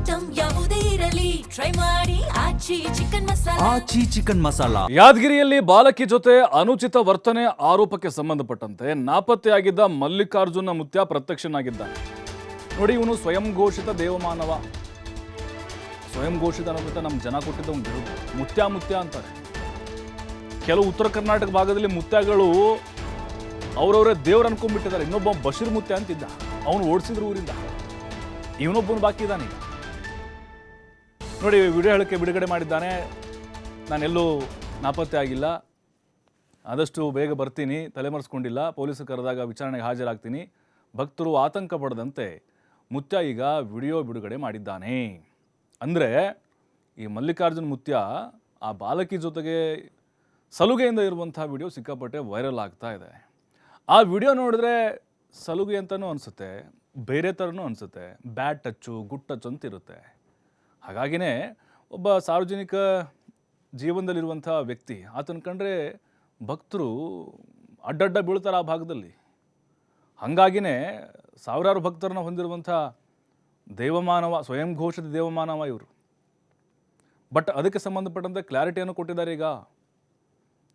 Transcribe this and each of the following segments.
Item ಯಾವುದೇ ಇರಲಿ try ಮಾಡಿ ಆಚಿ ಚಿಕನ್ ಮಸಾಲಾ. ಯಾದಗಿರಿಯಲ್ಲಿ ಬಾಲಕಿ ಜೊತೆ ಅನುಚಿತ ವರ್ತನೆ ಆರೋಪಕ್ಕೆ ಸಂಬಂಧಪಟ್ಟಂತೆ ನಾಪತ್ತೆಯಾಗಿದ್ದ ಮಲ್ಲಿಕಾರ್ಜುನ ಮುತ್ಯ ಪ್ರತ್ಯಕ್ಷನಾಗಿದ್ದಾನೆ. ನೋಡಿ, ಇವನು ಸ್ವಯಂ ಘೋಷಿತ ದೇವಮಾನವ. ಸ್ವಯಂ ಘೋಷಿತ ಅನ್ನೋದಕ್ಕೆ ನಮ್ಮ ಜನ ಕೊಟ್ಟಿದ್ದ ಒಂದು ಬಿರುದು ಮುತ್ಯ ಅಂತಾರೆ. ಕೆಲವು ಉತ್ತರ ಕರ್ನಾಟಕ ಭಾಗದಲ್ಲಿ ಮುತ್ಯಗಳು ಅವರವರೇ ದೇವ್ರು ಅನ್ಕೊಂಡ್ಬಿಟ್ಟಿದ್ದಾರೆ. ಇನ್ನೊಬ್ಬ ಬಶೀರ್ ಮುತ್ಯ ಅಂತಿದ್ದ, ಅವನು ಓಡಿಸಿದ್ರು ಊರಿಂದ. ಇವನೊಬ್ಬನು ಬಾಕಿ ಇದ್ದಾನೆ. ನೋಡಿ, ವಿಡಿಯೋ ಹೇಳಿಕೆ ಬಿಡುಗಡೆ ಮಾಡಿದ್ದಾನೆ. ನಾನೆಲ್ಲೂ ನಾಪತ್ತೆ ಆಗಿಲ್ಲ, ಆದಷ್ಟು ಬೇಗ ಬರ್ತೀನಿ, ತಲೆಮರೆಸ್ಕೊಂಡಿಲ್ಲ, ಪೊಲೀಸರು ಕರೆದಾಗ ವಿಚಾರಣೆಗೆ ಹಾಜರಾಗ್ತೀನಿ, ಭಕ್ತರು ಆತಂಕ ಪಡದಂತೆ ಮುತ್ಯ ಈಗ ವಿಡಿಯೋ ಬಿಡುಗಡೆ ಮಾಡಿದ್ದಾನೆ. ಅಂದರೆ ಈ ಮಲ್ಲಿಕಾರ್ಜುನ್ ಮುತ್ಯ ಆ ಬಾಲಕಿ ಜೊತೆಗೆ ಸಲುಗೆಯಿಂದ ಇರುವಂಥ ವಿಡಿಯೋ ಸಿಕ್ಕಾಪಟ್ಟೆ ವೈರಲ್ ಆಗ್ತಾ ಇದೆ. ಆ ವಿಡಿಯೋ ನೋಡಿದ್ರೆ ಸಲುಗೆ ಅಂತಲೂ ಅನಿಸುತ್ತೆ, ಬೇರೆ ಥರನೂ ಅನಿಸುತ್ತೆ, ಬ್ಯಾಡ್ ಟಚ್ಚು ಗುಡ್ ಟಚ್ ಅಂತ ಇರುತ್ತೆ. ಹಾಗಾಗಿನೇ ಒಬ್ಬ ಸಾರ್ವಜನಿಕ ಜೀವನದಲ್ಲಿರುವಂಥ ವ್ಯಕ್ತಿ ಆತನ ಕಂಡ್ರೆ ಭಕ್ತರು ಅಡ್ಡಡ್ಡ ಬೀಳ್ತಾರೆ ಆ ಭಾಗದಲ್ಲಿ. ಹಾಗಾಗಿನೇ ಸಾವಿರಾರು ಭಕ್ತರನ್ನ ಹೊಂದಿರುವಂಥ ದೇವಮಾನವ, ಸ್ವಯಂ ಘೋಷಿತ ದೇವಮಾನವ ಇವರು. ಬಟ್ ಅದಕ್ಕೆ ಸಂಬಂಧಪಟ್ಟಂತೆ ಕ್ಲಾರಿಟಿಯನ್ನು ಕೊಟ್ಟಿದ್ದಾರೆ. ಈಗ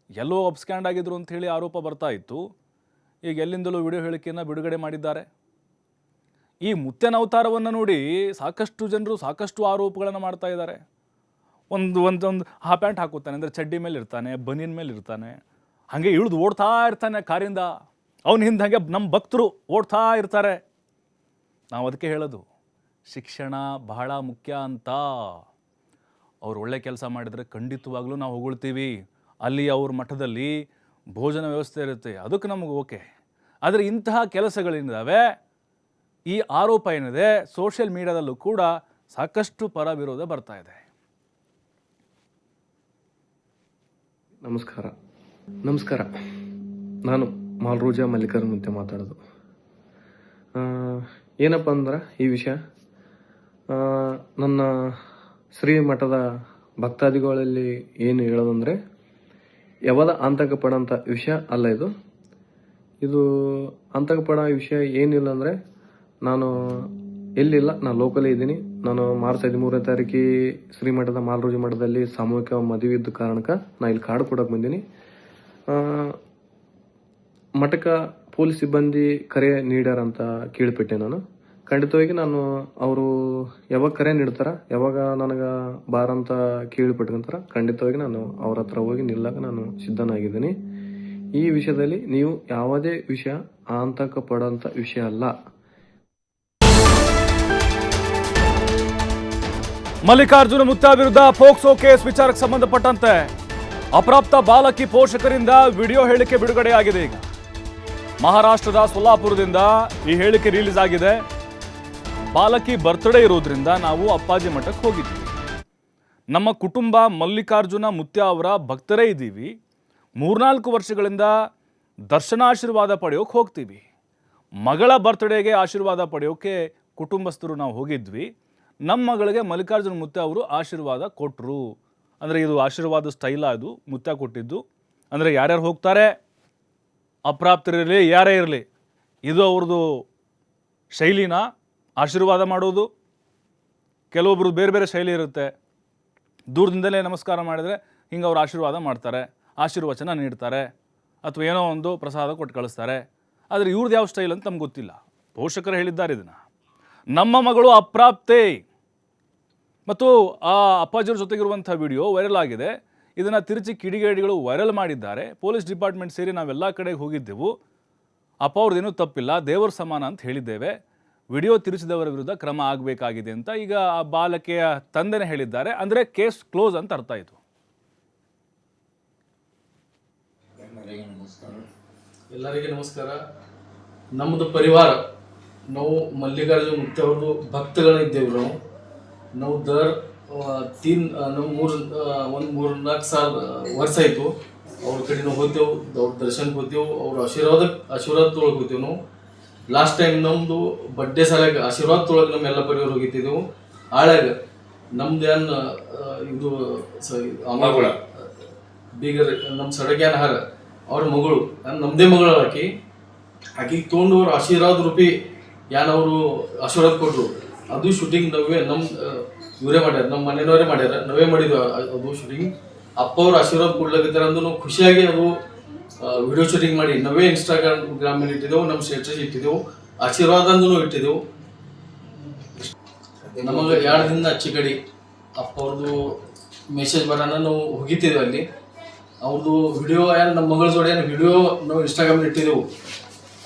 ಎಲ್ಲೋ ಅಬ್ಸ್ಕ್ಯಾಂಡ್ ಆಗಿದ್ರು ಅಂತ ಹೇಳಿ ಆರೋಪ ಬರ್ತಾ ಇತ್ತು. ಈಗ ಎಲ್ಲಿಂದಲೂ ವಿಡಿಯೋ ಹೇಳಿಕೆಯನ್ನು ಬಿಡುಗಡೆ ಮಾಡಿದ್ದಾರೆ. ಈ ಮುತ್ಯನ ಅವತಾರವನ್ನು ನೋಡಿ ಸಾಕಷ್ಟು ಜನರು ಸಾಕಷ್ಟು ಆರೋಪಗಳನ್ನು ಮಾಡ್ತಾ ಇದ್ದಾರೆ. ಒಂದು ಹಾಫ್ ಪ್ಯಾಂಟ್ ಹಾಕುತ್ತಾನೆ, ಅಂದರೆ ಚಡ್ಡಿ ಮೇಲೆ ಇರ್ತಾನೆ, ಬನಿಯನ್ ಮೇಲೆ ಇರ್ತಾನೆ, ಹಾಗೆ ಇಳಿದು ಓಡ್ತಾ ಇರ್ತಾನೆ ಕಾರಿಂದ. ಅವನ ಹಿಂದೆ ಹಾಗೆ ನಮ್ಮ ಭಕ್ತರು ಓಡ್ತಾ ಇರ್ತಾರೆ. ನಾವು ಅದಕ್ಕೆ ಹೇಳೋದು, ಶಿಕ್ಷಣ ಬಹಳ ಮುಖ್ಯ ಅಂತ. ಅವ್ರು ಒಳ್ಳೆ ಕೆಲಸ ಮಾಡಿದರೆ ಖಂಡಿತವಾಗ್ಲೂ ನಾವು ಹೊಗಳ್ತೀವಿ. ಅಲ್ಲಿ ಅವ್ರ ಮಠದಲ್ಲಿ ಭೋಜನ ವ್ಯವಸ್ಥೆ ಇರುತ್ತೆ, ಅದಕ್ಕೆ ನಮಗೆ ಓಕೆ. ಆದರೆ ಇಂತಹ ಕೆಲಸಗಳೇನಿದ್ದಾವೆ, ಈ ಆರೋಪ ಏನಿದೆ, ಸೋಷಿಯಲ್ ಮೀಡಿಯಾದಲ್ಲೂ ಕೂಡ ಸಾಕಷ್ಟು ಪರ ವಿರೋಧ ಬರ್ತಾ ಇದೆ. ನಮಸ್ಕಾರ, ನಾನು ಮಾಲ್ರೋಜಾ ಮಲ್ಲಿಕಾರ್ಜುನ ಮುತ್ಯ ಮಾತಾಡೋದು. ಏನಪ್ಪ ಅಂದ್ರೆ ಈ ವಿಷಯ ನನ್ನ ಶ್ರೀ ಮಠದ ಭಕ್ತಾದಿಗಳಲ್ಲಿ ಏನು ಹೇಳೋದಂದರೆ, ಯಾವದ ಆತಂಕ ಪಡೋಂಥ ವಿಷಯ ಅಲ್ಲ ಇದು. ಆತಂಕ ಪಡೋ ವಿಷಯ ಏನಿಲ್ಲ ಅಂದರೆ, ನಾನು ಎಲ್ಲಿಲ್ಲ, ನಾನು ಲೋಕಲೇ ಇದ್ದೀನಿ. ನಾನು ಮಾರ್ಚ್ 13ನೇ ತಾರೀಕಿಗೆ ಶ್ರೀಮಠದ ಮಾಲ್ರೋಜಿ ಮಠದಲ್ಲಿ ಸಾಮೂಹಿಕ ಮದುವೆ ಇದ್ದ ಕಾರಣಕ್ಕೆ ನಾನು ಇಲ್ಲಿ ಕಾರ್ಡ್ ಕೊಡೋಕೆ ಬಂದೀನಿ. ಮಠಕ್ಕೆ ಪೊಲೀಸ್ ಸಿಬ್ಬಂದಿ ಕರೆ ನೀಡ್ಯಾರಂತ ಕೇಳಿಬಿಟ್ಟೆ. ನಾನು ಖಂಡಿತವಾಗಿ ಅವರು ಯಾವಾಗ ಕರೆ ನೀಡ್ತಾರ, ಯಾವಾಗ ನನಗೆ ಬಾರಂತ ಕೇಳಿಬಿಟ್ಕೊಂತಾರ, ಖಂಡಿತವಾಗಿ ನಾನು ಅವ್ರ ಹತ್ರ ಹೋಗಿ ನಿಲ್ಲಕ ನಾನು ಸಿದ್ಧನಾಗಿದ್ದೀನಿ. ಈ ವಿಷಯದಲ್ಲಿ ನೀವು ಯಾವುದೇ ವಿಷಯ ಆತಂಕ ಪಡೋಂಥ ವಿಷಯ ಅಲ್ಲ. ಮಲ್ಲಿಕಾರ್ಜುನ ಮುತ್ಯ ವಿರುದ್ಧ ಪೋಕ್ಸೋ ಕೇಸ್ ವಿಚಾರಕ್ಕೆ ಸಂಬಂಧಪಟ್ಟಂತೆ ಅಪ್ರಾಪ್ತ ಬಾಲಕಿ ಪೋಷಕರಿಂದ ವಿಡಿಯೋ ಹೇಳಿಕೆ ಬಿಡುಗಡೆಯಾಗಿದೆ. ಈಗ ಮಹಾರಾಷ್ಟ್ರದ ಸೊಲ್ಲಾಪುರದಿಂದ ಈ ಹೇಳಿಕೆ ರಿಲೀಸ್ ಆಗಿದೆ. ಬಾಲಕಿ ಬರ್ತ್ಡೇ ಇರೋದ್ರಿಂದ ನಾವು ಅಪ್ಪಾಜಿ ಮಠಕ್ಕೆ ಹೋಗಿದ್ವಿ. ನಮ್ಮ ಕುಟುಂಬ ಮಲ್ಲಿಕಾರ್ಜುನ ಮುತ್ಯ ಅವರ ಭಕ್ತರೇ ಇದ್ದೀವಿ. 3-4 ವರ್ಷಗಳಿಂದ ದರ್ಶನಾಶೀರ್ವಾದ ಪಡೆಯೋಕೆ ಹೋಗ್ತೀವಿ. ಮಗಳ ಬರ್ತ್ಡೇಗೆ ಆಶೀರ್ವಾದ ಪಡೆಯೋಕೆ ಕುಟುಂಬಸ್ಥರು ನಾವು ಹೋಗಿದ್ವಿ. ನಮ್ಮ ಮಗಳಿಗೆ ಮಲ್ಲಿಕಾರ್ಜುನ ಮುತ್ಯ ಅವರು ಆಶೀರ್ವಾದ ಕೊಟ್ಟರು. ಅಂದರೆ ಇದು ಆಶೀರ್ವಾದ ಸ್ಟೈಲ, ಅದು ಮುತ್ಯ ಕೊಟ್ಟಿದ್ದು. ಅಂದರೆ ಯಾರ್ಯಾರು ಹೋಗ್ತಾರೆ, ಅಪ್ರಾಪ್ತರಿರಲಿ ಯಾರೇ ಇರಲಿ, ಇದು ಅವ್ರದ್ದು ಶೈಲಿನ ಆಶೀರ್ವಾದ ಮಾಡೋದು. ಕೆಲವೊಬ್ರು ಬೇರೆ ಬೇರೆ ಶೈಲಿ ಇರುತ್ತೆ. ದೂರದಿಂದಲೇ ನಮಸ್ಕಾರ ಮಾಡಿದರೆ ಹಿಂಗೆ ಅವ್ರು ಆಶೀರ್ವಾದ ಮಾಡ್ತಾರೆ, ಆಶೀರ್ವಚನ ನೀಡ್ತಾರೆ, ಅಥವಾ ಏನೋ ಒಂದು ಪ್ರಸಾದ ಕೊಟ್ಟು ಕಳಿಸ್ತಾರೆ. ಆದರೆ ಇವ್ರದ್ದು ಯಾವ ಸ್ಟೈಲ್ ಅಂತ ನಮ್ಗೆ ಗೊತ್ತಿಲ್ಲ. ಪೋಷಕರು ಹೇಳಿದ್ದಾರೆ ಇದನ್ನು. ನಮ್ಮ ಮಗಳು ಅಪ್ರಾಪ್ತೆ ಮತ್ತು ಆ ಅಪ್ಪಾಜಿಯವ್ರ ಜೊತೆಗಿರುವಂಥ ವಿಡಿಯೋ ವೈರಲ್ ಆಗಿದೆ. ಇದನ್ನು ತಿರುಚಿ ಕಿಡಿಗೇಡಿಗಳು ವೈರಲ್ ಮಾಡಿದ್ದಾರೆ. ಪೊಲೀಸ್ ಡಿಪಾರ್ಟ್ಮೆಂಟ್ ಸೇರಿ ನಾವೆಲ್ಲ ಕಡೆಗೆ ಹೋಗಿದ್ದೆವು. ಅಪ್ಪ ಅವ್ರದ್ದೇನೂ ತಪ್ಪಿಲ್ಲ, ದೇವರ ಸಮಾನ ಅಂತ ಹೇಳಿದ್ದೇವೆ. ವಿಡಿಯೋ ತಿರುಚಿದವರ ವಿರುದ್ಧ ಕ್ರಮ ಆಗಬೇಕಾಗಿದೆ ಅಂತ ಈಗ ಆ ಬಾಲಕಿಯ ತಂದೆನೇ ಹೇಳಿದ್ದಾರೆ. ಅಂದರೆ ಕೇಸ್ ಕ್ಲೋಸ್ ಅಂತ ಅರ್ಥ ಆಯಿತು. ಎಲ್ಲರಿಗೆ ನಮಸ್ಕಾರ. ನಮ್ಮದು ಪರಿವಾರ, ನಾವು ಮಲ್ಲಿಕಾರ್ಜುನ ಮುತ್ಯ ಅವ್ರದ್ದು ಭಕ್ತಗಳಿದ್ದೇವೆ. ನಾವು ನಾವು 3-4 ಸಾಲ ವರ್ಷ ಆಯಿತು ಅವ್ರ ಕಡೆ ನಾವು ಹೋಗ್ತೇವೆ, ಅವ್ರ ದರ್ಶನಕ್ಕೆ ಹೋಗ್ತೇವೆ, ಅವ್ರ ಆಶೀರ್ವಾದ ತೊಳಗೆ ಹೋಗ್ತೇವೆ. ನಾವು ಲಾಸ್ಟ್ ಟೈಮ್ ನಮ್ಮದು ಬಡ್ಡೆ ಸಾಲಾಗ ಆಶೀರ್ವಾದ ತೊಳಗೆ ನಮ್ಮ ಎಲ್ಲ ಪರಿವಾರ ಹೋಗಿತ್ತಿದ್ದೆವು. ಆಳಾಗ ನಮ್ದು ಏನು ಇದು ಮಗಳ ಬೀಗರ್ ನಮ್ಮ ಸಡಗ್ಯಾನ ಹಾರ ಅವ್ರ ಮಗಳು, ನಮ್ಮದೇ ಮಗಳು ಆಕಿಗೆ ತೊಗೊಂಡು ಅವ್ರ ಆಶೀರ್ವಾದ ರೂಪಿ ಅವರು ಆಶೀರ್ವಾದ ಕೊಟ್ಟರು. ಅದು ಶೂಟಿಂಗ್ ನವ್ವೆ ನಮ್ಮ ಇವರೇ ಮಾಡ್ಯಾರ, ನಮ್ಮ ಮನೆಯವರೇ ಮಾಡ್ಯಾರ, ನಾವೇ ಮಾಡಿದ್ವಿ ಅದು ಶೂಟಿಂಗ್. ಅಪ್ಪ ಅವ್ರ ಆಶೀರ್ವಾದ ಕೊಡ್ಲಾಗಿದ್ದಾರೆ ಅಂದು ನಾವು ಖುಷಿಯಾಗಿ ಅದು ವಿಡಿಯೋ ಶೂಟಿಂಗ್ ಮಾಡಿ ನಾವೇ ಇನ್ಸ್ಟಾಗ್ರಾಮ್ ಮೇಲೆ ಇಟ್ಟಿದ್ದೆವು, ನಮ್ಮ ಸ್ಟೇಟಸ್ ಇಟ್ಟಿದ್ದೆವು, ಆಶೀರ್ವಾದ ಅಂದೂ ಇಟ್ಟಿದ್ದೆವು. ನಮಗೆ 2 ದಿನ ಅಚ್ಚಿ ಕಡೆ ಅಪ್ಪ ಅವ್ರದ್ದು ಮೆಸೇಜ್ ಬರೋಣ ನಾವು ಹೋಗಿದ್ದೇವೆ ಅಲ್ಲಿ. ಅವ್ರದ್ದು ವಿಡಿಯೋ ಏನು ನಮ್ಮ ಮಗಳ ಜೋಡಿ ಏನು ವಿಡಿಯೋ ನಾವು ಇನ್ಸ್ಟಾಗ್ರಾಮ್ ಇಟ್ಟಿದ್ದೆವು,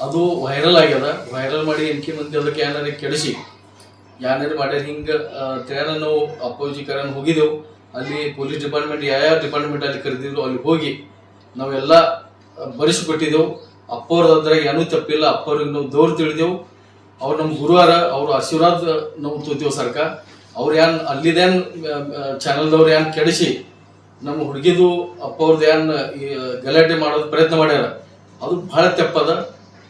ಅದು ವೈರಲ್ ಆಗ್ಯದ. ವೈರಲ್ ಮಾಡಿ ಎನ್ಕೆ ಮಂದಿ ಅದಕ್ಕೆ ಏನಾರು ಕೆಡಿಸಿ ಯಾರು ಮಾಡ್ಯಾರ ಹಿಂಗೆ ತೇನ ನಾವು ಅಪ್ಪಾಜಿ ಕರನ್ ಹೋಗಿದ್ದೆವು. ಅಲ್ಲಿ ಪೊಲೀಸ್ ಡಿಪಾರ್ಟ್ಮೆಂಟ್ ಯಾವ ಡಿಪಾರ್ಟ್ಮೆಂಟ್ ಅಲ್ಲಿ ಕರೆದಿದ್ರು ಅಲ್ಲಿ ಹೋಗಿ ನಾವೆಲ್ಲ ಬರೆಸಿಕೊಟ್ಟಿದ್ದೆವು. ಅಪ್ಪವ್ರದ್ದು ಅದ್ರಾಗ ಏನೂ ತಪ್ಪಿಲ್ಲ, ಅಪ್ಪವ್ರಿಗೆ ನಾವು ದೌರ್ ತಿಳಿದೆವು. ಅವ್ರು ನಮ್ಮ ಗುರುವಾರ ಅವ್ರ ಆಶೀರ್ವಾದ ನಾವು ತೋತೇವು ಸರ್ಕ. ಅವ್ರು ಏನು ಅಲ್ಲಿದೇನು ಚಾನಲ್ದವ್ರು ಏನು ಕೆಡಿಸಿ ನಮ್ಮ ಹುಡುಗಿದು ಅಪ್ಪವ್ರದ್ದು ಏನು ಗಲಾಟೆ ಮಾಡೋದು ಪ್ರಯತ್ನ ಮಾಡ್ಯಾರ, ಅದು ಭಾಳ ತಪ್ಪದ.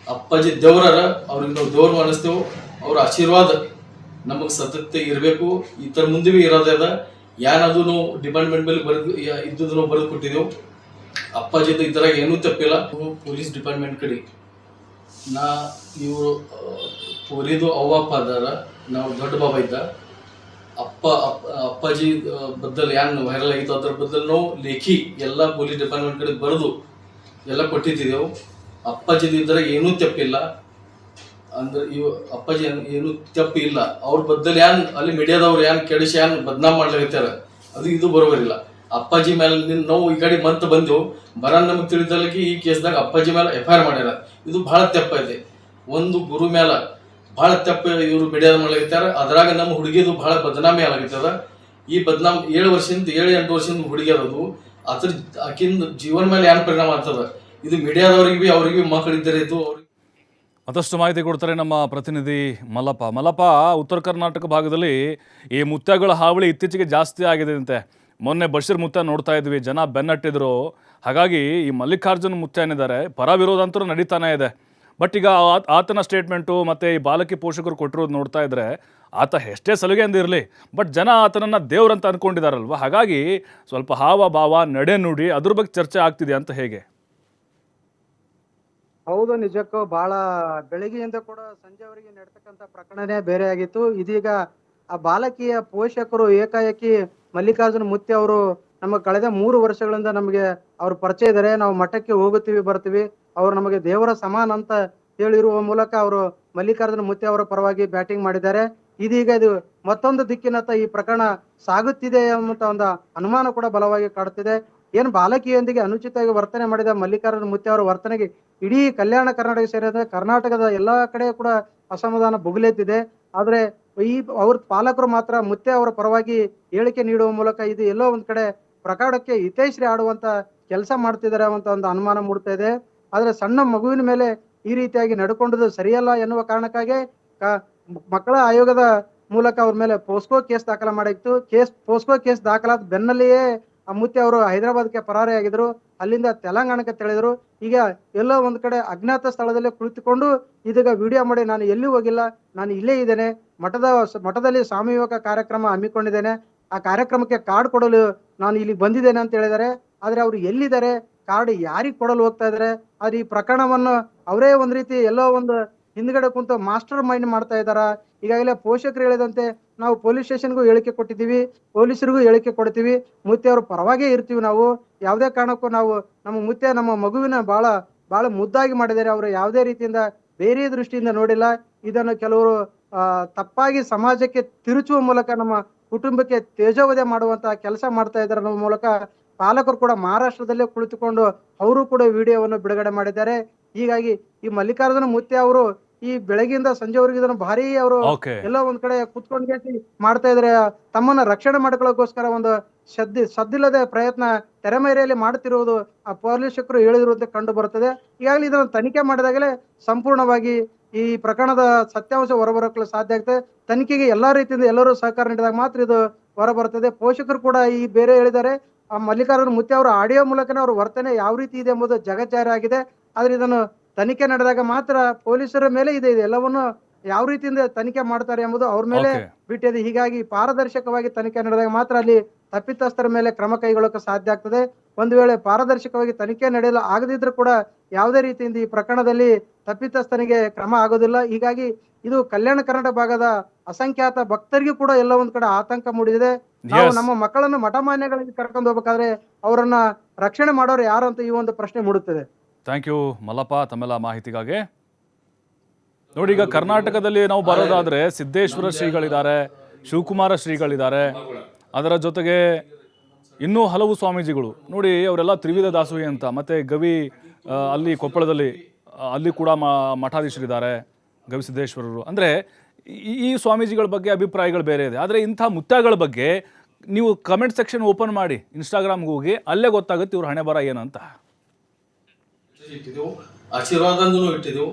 ಅಪ್ಪಾಜಿ ದೇವ್ರಾರ, ಅವ್ರಿಗೆ ನಾವು ದೇವ್ರು ಮಾಡಿಸ್ತೇವೆ. ಅವ್ರ ಆಶೀರ್ವಾದ ನಮಗೆ ಸತತ ಇರಬೇಕು, ಈ ಥರ ಮುಂದೆ ಭೀ ಇರೋದೇ ಅದ. ಏನದು ನಾವು ಡಿಪಾರ್ಟ್ಮೆಂಟ್ ಮೇಲೆ ಬರೆದು ಇದ್ದದ್ದು ನಾವು ಬರೆದು ಕೊಟ್ಟಿದ್ದೆವು. ಅಪ್ಪಾಜಿದ್ದು ಇದ್ರಾಗ ಏನೂ ತಪ್ಪಿಲ್ಲ. ಪೊಲೀಸ್ ಡಿಪಾರ್ಟ್ಮೆಂಟ್ ಕಡೆ ಇವರು ಪೊರಿದು ಅವ್ವಪ್ಪ ಅದಾರ, ನಾವು ದೊಡ್ಡ ಬಾಬಾ ಇದ್ದ. ಅಪ್ಪಾಜಿ ಬದ್ದಲ್ ಏನು ವೈರಲ್ ಆಗಿತ್ತು ಅದ್ರ ಬದ್ದಲ್ ನಾವು ಲೇಖಿ ಎಲ್ಲ ಪೊಲೀಸ್ ಡಿಪಾರ್ಟ್ಮೆಂಟ್ ಕಡೆ ಬರೆದು ಎಲ್ಲ ಕೊಟ್ಟಿದ್ದೆವು. ಅಪ್ಪಾಜಿದು ಇದ್ರಾಗ ಏನೂ ತಪ್ಪಿಲ್ಲ ಅಂದ್ರೆ ಅಪ್ಪಾಜಿ ಏನು ತಪ್ಪು ಇಲ್ಲ. ಅವ್ರ ಬದ್ದಲ್ ಅಲ್ಲಿ ಮೀಡಿಯಾದವ್ರು ಕೆಡಿಸಿ ಬದ್ನಾಮ್ ಮಾಡ್ಲಾಗತ್ತಾರ, ಅದು ಇದು ಬರೋಬರಿಲ್ಲ. ಅಪ್ಪಾಜಿ ಮೇಲೆ ನಾವು ಈ ಕಡೆ ಮತ್ತೆ ಬಂದೆವು, ನಮಗೆ ತಿಳಿದಲ್ಲಿಗೆ ಈ ಕೇಸ್ದಾಗ ಅಪ್ಪಾಜಿ ಮೇಲೆ FIR ಮಾಡ್ಯಾರ. ಇದು ಭಾಳ ತಪ್ಪೈತೆ. ಒಂದು ಗುರು ಮೇಲೆ ಭಾಳ ತಪ್ಪು ಇವರು ಮೀಡಿಯಾದ ಮಾಡ್ಲಾಗತ್ತಾರ. ಅದ್ರಾಗ ನಮ್ಮ ಹುಡುಗಿದು ಭಾಳ ಬದನಾಮಿ ಆಗತ್ತದ. ಈ ಬದನಾಮ್ 7-8 ವರ್ಷದಿಂದ ಹುಡುಗಿ ಅದದು, ಅದ್ರ ಆಕಿಂದ ಜೀವನ ಮೇಲೆ ಏನು ಪರಿಣಾಮ ಆಗ್ತದ. ಇದು ಮೀಡಿಯಾದವ್ರಿಗೆ ಭೀ ಅವ್ರಿಗೆ ಭೀ ಮಕ್ಕಳಿದ್ದಾರೆ. ಇದು ಅವ್ರಿಗೆ ಮತ್ತಷ್ಟು ಮಾಹಿತಿ ಕೊಡ್ತಾರೆ ನಮ್ಮ ಪ್ರತಿನಿಧಿ ಮಲ್ಲಪ್ಪ. ಉತ್ತರ ಕರ್ನಾಟಕ ಭಾಗದಲ್ಲಿ ಈ ಮುತ್ಯಗಳ ಹಾವಳಿ ಇತ್ತೀಚೆಗೆ ಜಾಸ್ತಿ ಆಗಿದೆ ಅಂತೆ. ಮೊನ್ನೆ ಬಶೀರ್ ಮುತ್ಯ ನೋಡ್ತಾ ಇದ್ವಿ, ಜನ ಬೆನ್ನಟ್ಟಿದ್ರು. ಹಾಗಾಗಿ ಈ ಮಲ್ಲಿಕಾರ್ಜುನ್ ಮುತ್ಯ ಏನಿದ್ದಾರೆ ಪರ ವಿರೋಧ ಅಂತೂ ನಡೀತಾನೆ ಇದೆ. ಬಟ್ ಈಗ ಆತನ ಸ್ಟೇಟ್ಮೆಂಟು ಮತ್ತು ಈ ಬಾಲಕಿ ಪೋಷಕರು ಕೊಟ್ಟಿರೋದು ನೋಡ್ತಾ ಇದ್ರೆ ಆತ ಎಷ್ಟೇ ಸಲುಗೆಯಿಂದ ಇರಲಿ, ಬಟ್ ಜನ ಆತನನ್ನು ದೇವ್ರಂತ ಅಂದ್ಕೊಂಡಿದ್ದಾರಲ್ವ. ಹಾಗಾಗಿ ಸ್ವಲ್ಪ ಹಾವ ಭಾವ ನಡೆ ನುಡಿ ಅದ್ರ ಬಗ್ಗೆ ಚರ್ಚೆ ಆಗ್ತಿದೆ ಅಂತ ಹೇಗೆ? ಹೌದು, ನಿಜಕ್ಕೂ ಬಹಳ ಬೆಳಗ್ಗೆಯಿಂದ ಕೂಡ ಸಂಜೆವರೆಗೆ ನಡ್ತಕ್ಕಂಥ ಪ್ರಕರಣನೇ ಬೇರೆ ಆಗಿತ್ತು. ಇದೀಗ ಆ ಬಾಲಕಿಯ ಪೋಷಕರು ಏಕಾಏಕಿ ಮಲ್ಲಿಕಾರ್ಜುನ ಮುತ್ಯ ಅವರು ನಮಗೆ ಕಳೆದ 3 ವರ್ಷಗಳಿಂದ ನಮಗೆ ಅವ್ರ ಪರಿಚಯ ಇದ್ದಾರೆ, ನಾವು ಮಠಕ್ಕೆ ಹೋಗುತ್ತೀವಿ ಬರ್ತೀವಿ, ಅವ್ರು ನಮಗೆ ದೇವರ ಸಮಾನ ಅಂತ ಹೇಳಿರುವ ಮೂಲಕ ಅವರು ಮಲ್ಲಿಕಾರ್ಜುನ ಮುತ್ಯ ಅವರ ಪರವಾಗಿ ಬ್ಯಾಟಿಂಗ್ ಮಾಡಿದ್ದಾರೆ. ಇದೀಗ ಇದು ಮತ್ತೊಂದು ದಿಕ್ಕಿನತ್ತ ಈ ಪ್ರಕರಣ ಸಾಗುತ್ತಿದೆ ಎಂಬ ಒಂದು ಅನುಮಾನ ಕೂಡ ಬಲವಾಗಿ ಕಾಡುತ್ತಿದೆ. ಏನು ಬಾಲಕಿಯೊಂದಿಗೆ ಅನುಚಿತವಾಗಿ ವರ್ತನೆ ಮಾಡಿದ ಮಲ್ಲಿಕಾರ್ಜುನ ಮುತ್ಯ ಅವರ ವರ್ತನೆಗೆ ಇಡೀ ಕಲ್ಯಾಣ ಕರ್ನಾಟಕ ಸೇರಿದಂತೆ ಕರ್ನಾಟಕದ ಎಲ್ಲಾ ಕಡೆ ಕೂಡ ಅಸಮಾಧಾನ ಭುಗಿಲೆತ್ತಿದೆ. ಆದ್ರೆ ಅವ್ರ ಪಾಲಕರು ಮಾತ್ರ ಮುತ್ಯ ಅವರ ಪರವಾಗಿ ಹೇಳಿಕೆ ನೀಡುವ ಮೂಲಕ ಇದು ಎಲ್ಲೋ ಒಂದ್ ಕಡೆ ಪ್ರಕರಣಕ್ಕೆ ಹಿತೈಷಿ ಆಡುವಂತ ಕೆಲಸ ಮಾಡ್ತಿದ್ದಾರೆ ಅಂತ ಒಂದು ಅನುಮಾನ ಮೂಡ್ತಾ ಇದೆ. ಆದ್ರೆ ಸಣ್ಣ ಮಗುವಿನ ಮೇಲೆ ಈ ರೀತಿಯಾಗಿ ನಡ್ಕೊಂಡದ್ದು ಸರಿಯಲ್ಲ ಎನ್ನುವ ಕಾರಣಕ್ಕಾಗಿ ಮಕ್ಕಳ ಆಯೋಗದ ಮೂಲಕ ಅವ್ರ ಮೇಲೆ ಪೋಸ್ಕೋ ಕೇಸ್ ದಾಖಲ ಮಾಡಿತ್ತು. ಪೋಸ್ಕೋ ಕೇಸ್ ದಾಖಲಾದ ಬೆನ್ನಲ್ಲಿಯೇ ಆ ಮುತ್ಯ ಅವರು ಹೈದರಾಬಾದ್ಗೆ ಪರಾರಿಯಾಗಿದ್ರು, ಅಲ್ಲಿಂದ ತೆಲಂಗಾಣಕ್ಕೆ ತೆಳೆದ್ರು. ಈಗ ಎಲ್ಲೋ ಒಂದ್ ಕಡೆ ಅಜ್ಞಾತ ಸ್ಥಳದಲ್ಲೇ ಕುಳಿತುಕೊಂಡು ಇದೀಗ ವಿಡಿಯೋ ಮಾಡಿ ನಾನು ಎಲ್ಲಿ ಹೋಗಿಲ್ಲ, ನಾನು ಇಲ್ಲೇ ಇದ್ದೇನೆ, ಮಠದಲ್ಲಿ ಸ್ವಾಮಿ ವಿವೇಕ ಕಾರ್ಯಕ್ರಮ ಹಮ್ಮಿಕೊಂಡಿದ್ದೇನೆ, ಆ ಕಾರ್ಯಕ್ರಮಕ್ಕೆ ಕಾರ್ಡ್ ಕೊಡಲು ನಾನು ಇಲ್ಲಿ ಬಂದಿದ್ದೇನೆ ಅಂತ ಹೇಳಿದ್ದಾರೆ. ಆದ್ರೆ ಅವ್ರು ಎಲ್ಲಿದ್ದಾರೆ, ಕಾರ್ಡ್ ಯಾರಿಗೆ ಕೊಡಲು ಹೋಗ್ತಾ ಇದಾರೆ? ಆದ್ರೆ ಈ ಪ್ರಕರಣವನ್ನು ಅವರೇ ಒಂದ್ ರೀತಿ ಎಲ್ಲೋ ಒಂದು ಹಿಂದ್ಗಡೆ ಕುಂತು ಮಾಸ್ಟರ್ ಮೈಂಡ್ ಮಾಡ್ತಾ ಇದ್ದಾರ. ಈಗಾಗಲೇ ಪೋಷಕರು ಹೇಳಿದಂತೆ ನಾವು ಪೊಲೀಸ್ ಸ್ಟೇಷನ್ಗೂ ಹೇಳಿಕೆ ಕೊಟ್ಟಿದ್ದೀವಿ, ಪೊಲೀಸರಿಗೂ ಹೇಳಿಕೆ ಕೊಡ್ತೀವಿ, ಮುತ್ಯ ಅವ್ರ ಪರವಾಗೇ ಇರ್ತೀವಿ. ನಾವು ಯಾವುದೇ ಕಾರಣಕ್ಕೂ ನಾವು ನಮ್ಮ ಮುತ್ಯ ನಮ್ಮ ಮಗುವಿನ ಬಹಳ ಮುದ್ದಾಗಿ ಮಾಡಿದ್ದಾರೆ, ಅವರು ಯಾವುದೇ ರೀತಿಯಿಂದ ಬೇರೆ ದೃಷ್ಟಿಯಿಂದ ನೋಡಿಲ್ಲ. ಇದನ್ನು ಕೆಲವರು ತಪ್ಪಾಗಿ ಸಮಾಜಕ್ಕೆ ತಿರುಚುವ ಮೂಲಕ ನಮ್ಮ ಕುಟುಂಬಕ್ಕೆ ತೇಜೋವಧೆ ಮಾಡುವಂತಹ ಕೆಲಸ ಮಾಡ್ತಾ ಇದ್ದಾರೆ ಅನ್ನೋ ಮೂಲಕ ಪಾಲಕರು ಕೂಡ ಮಹಾರಾಷ್ಟ್ರದಲ್ಲೇ ಕುಳಿತುಕೊಂಡು ಅವರು ಕೂಡ ವಿಡಿಯೋವನ್ನು ಬಿಡುಗಡೆ ಮಾಡಿದ್ದಾರೆ. ಹೀಗಾಗಿ ಈ ಮಲ್ಲಿಕಾರ್ಜುನ ಮುತ್ಯ ಅವರು ಈ ಬೆಳಗ್ಗೆಯಿಂದ ಸಂಜೆವರೆಗೆ ಇದನ್ನು ಭಾರಿ ಅವರು ಎಲ್ಲೋ ಒಂದ್ ಕಡೆ ಕುತ್ಕೊಂಡು ಮಾಡ್ತಾ ಇದ್ರೆ, ತಮ್ಮನ್ನ ರಕ್ಷಣೆ ಮಾಡ್ಕೊಳ್ಳೋಕೋಸ್ಕರ ಒಂದು ಸದ್ದಿಲ್ಲದೆ ಪ್ರಯತ್ನ ತೆರೆಮರೆಯಲ್ಲಿ ಮಾಡ್ತಿರುವುದು ಆ ಪೋಷಕರು ಹೇಳಿರುವಂತೆ ಕಂಡು ಬರುತ್ತದೆ. ಈಗಾಗಲೇ ಇದನ್ನು ತನಿಖೆ ಮಾಡಿದಾಗಲೇ ಸಂಪೂರ್ಣವಾಗಿ ಈ ಪ್ರಕರಣದ ಸತ್ಯಾಂಶ ಹೊರಬರಲು ಸಾಧ್ಯ ಆಗ್ತದೆ. ತನಿಖೆಗೆ ಎಲ್ಲಾ ರೀತಿಯಿಂದ ಎಲ್ಲರೂ ಸಹಕಾರ ನೀಡಿದಾಗ ಮಾತ್ರ ಇದು ಹೊರಬರ್ತದೆ. ಪೋಷಕರು ಕೂಡ ಈ ಬೇರೆ ಹೇಳಿದ್ದಾರೆ, ಆ ಮಲ್ಲಿಕಾರ್ಜುನ ಮುತ್ಯ ಅವರ ಆಡಿಯೋ ಮೂಲಕನೇ ಅವ್ರ ವರ್ತನೆ ಯಾವ ರೀತಿ ಇದೆ ಎಂಬುದು ಜಗಜ್ಜಾಹೀರ ಆಗಿದೆ. ಆದ್ರೆ ಇದನ್ನು ತನಿಖೆ ನಡೆದಾಗ ಮಾತ್ರ ಪೊಲೀಸರ ಮೇಲೆ ಇದೆ ಎಲ್ಲವನ್ನು ಯಾವ ರೀತಿಯಿಂದ ತನಿಖೆ ಮಾಡ್ತಾರೆ ಎಂಬುದು ಅವ್ರ ಮೇಲೆ ಬಿಟ್ಟಿದೆ. ಹೀಗಾಗಿ ಪಾರದರ್ಶಕವಾಗಿ ತನಿಖೆ ನಡೆದಾಗ ಮಾತ್ರ ಅಲ್ಲಿ ತಪ್ಪಿತಸ್ಥರ ಮೇಲೆ ಕ್ರಮ ಕೈಗೊಳ್ಳಕ್ಕೆ ಸಾಧ್ಯ ಆಗ್ತದೆ. ಒಂದು ವೇಳೆ ಪಾರದರ್ಶಕವಾಗಿ ತನಿಖೆ ನಡೆಯಲು ಆಗದಿದ್ರು ಕೂಡ ಯಾವುದೇ ರೀತಿಯಿಂದ ಈ ಪ್ರಕರಣದಲ್ಲಿ ತಪ್ಪಿತಸ್ಥನಿಗೆ ಕ್ರಮ ಆಗೋದಿಲ್ಲ. ಹೀಗಾಗಿ ಇದು ಕಲ್ಯಾಣ ಕರ್ನಾಟಕ ಭಾಗದ ಅಸಂಖ್ಯಾತ ಭಕ್ತರಿಗೂ ಕೂಡ ಎಲ್ಲ ಒಂದ್ ಕಡೆ ಆತಂಕ ಮೂಡಿದೆ. ನಾವು ನಮ್ಮ ಮಕ್ಕಳನ್ನು ಮಠಮಾನ್ಯಗಳಿಗೆ ಕರ್ಕೊಂಡು ಹೋಗ್ಬೇಕಾದ್ರೆ ಅವರನ್ನ ರಕ್ಷಣೆ ಮಾಡೋರು ಯಾರು ಅಂತ ಈ ಒಂದು ಪ್ರಶ್ನೆ ಮೂಡುತ್ತದೆ. ಥ್ಯಾಂಕ್ ಯು ಮಲ್ಲಪ್ಪ ತಮ್ಮೆಲ್ಲ ಮಾಹಿತಿಗಾಗಿ. ನೋಡಿ, ಈಗ ಕರ್ನಾಟಕದಲ್ಲಿ ನಾವು ಬರೋದಾದ್ರೆ ಸಿದ್ದೇಶ್ವರ ಶ್ರೀಗಳಿದ್ದಾರೆ, ಶಿವಕುಮಾರ ಶ್ರೀಗಳಿದ್ದಾರೆ, ಅದರ ಜೊತೆಗೆ ಇನ್ನೂ ಹಲವು ಸ್ವಾಮೀಜಿಗಳು. ನೋಡಿ, ಅವರೆಲ್ಲ ತ್ರಿವಿಧ ದಾಸೋಹಿ ಅಂತ. ಮತ್ತು ಗವಿ ಅಲ್ಲಿ ಕೊಪ್ಪಳದಲ್ಲಿ ಅಲ್ಲಿ ಕೂಡ ಮಠಾಧೀಶರಿದ್ದಾರೆ, ಗವಿಸಿದ್ದೇಶ್ವರರು. ಅಂದರೆ ಈ ಸ್ವಾಮೀಜಿಗಳ ಬಗ್ಗೆ ಅಭಿಪ್ರಾಯಗಳು ಬೇರೆ ಇದೆ. ಆದರೆ ಇಂಥ ಮುತ್ಯಾಗಳ ಬಗ್ಗೆ ನೀವು ಕಮೆಂಟ್ ಸೆಕ್ಷನ್ ಓಪನ್ ಮಾಡಿ, ಇನ್ಸ್ಟಾಗ್ರಾಮ್ಗೆ ಹೋಗಿ, ಅಲ್ಲೇ ಗೊತ್ತಾಗುತ್ತೆ ಇವ್ರ ಹಣೆ ಬರ ಏನು ಅಂತ. ಇಟ್ಟಿದ್ದೆವು, ಆಶೀರ್ವಾದನೂ ಇಟ್ಟಿದ್ದೆವು.